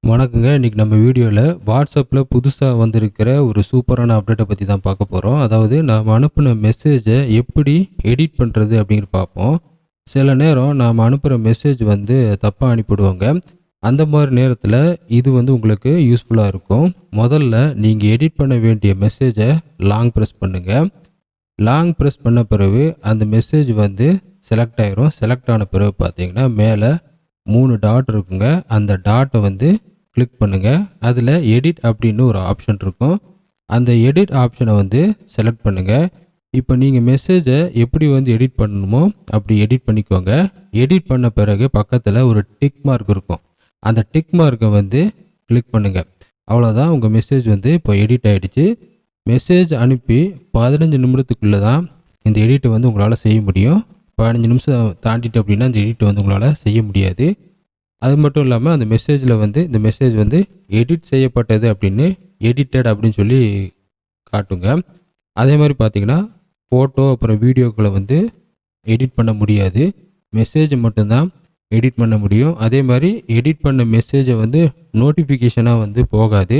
வணக்கங்க. இன்னைக்கு நம்ம வீடியோல வாட்ஸ்அப்ல புதுசா வந்திருக்கிற ஒரு சூப்பரான அப்டேட்ட பத்தி தான் பார்க்க போறோம். அதாவது நாம அனுப்புன மெசேஜ எப்படி எடிட் பண்றது அப்படிங்கிறது பார்ப்போம். சில நேரம் நாம அனுப்புற மெசேஜ் தப்பா அனுப்பிடுவோங்க. அந்த மாரி நேரத்துல இது உங்களுக்கு யூஸ்ஃபுல்லா இருக்கும். முதல்ல நீங்க எடிட் பண்ண வேண்டிய மெசேஜ லாங் பிரஸ் பண்ணுங்க. லாங் பிரஸ் பண்ண பிறகு அந்த மெசேஜ் செலக்ட் ஆயிரும். செலக்ட் ஆன பிறகு பார்த்தீங்கன்னா, மேல 3 டாட் இருக்குங்க. அந்த டாட்ட கிளிக் பண்ணுங்க. அதில் எடிட் அப்படின்னு ஒரு ஆப்ஷன் இருக்கும். அந்த எடிட் ஆப்ஷனை செலக்ட் பண்ணுங்க. இப்போ நீங்கள் மெசேஜை எப்படி எடிட் பண்ணணுமோ அப்படி எடிட் பண்ணிக்கோங்க. எடிட் பண்ண பிறகு பக்கத்தில் ஒரு டிக் மார்க் இருக்கும். அந்த டிக் மார்க்கை கிளிக் பண்ணுங்க. அவ்வளோதான், உங்கள் மெசேஜ் இப்போ எடிட் ஆகிடுச்சு. மெசேஜ் அனுப்பி 15 நிமிடத்துக்குள்ளே தான் இந்த எடிட்டை உங்களால் செய்ய முடியும். 15 நிமிஷம் தாண்டிட்டு அப்படின்னா இந்த எடிட்டை உங்களால் செய்ய முடியாது. அது மட்டும் இல்லாமல் அந்த மெசேஜில் இந்த மெசேஜ் எடிட் செய்யப்பட்டது அப்படின்னு எடிட்டட் அப்படின்னு சொல்லி காட்டுங்க. அதே மாதிரி பார்த்தீங்கன்னா, ஃபோட்டோ அப்புறம் வீடியோக்களை எடிட் பண்ண முடியாது. மெசேஜை மட்டும்தான் எடிட் பண்ண முடியும். அதே மாதிரி எடிட் பண்ண மெசேஜை நோட்டிஃபிகேஷனாக போகாது.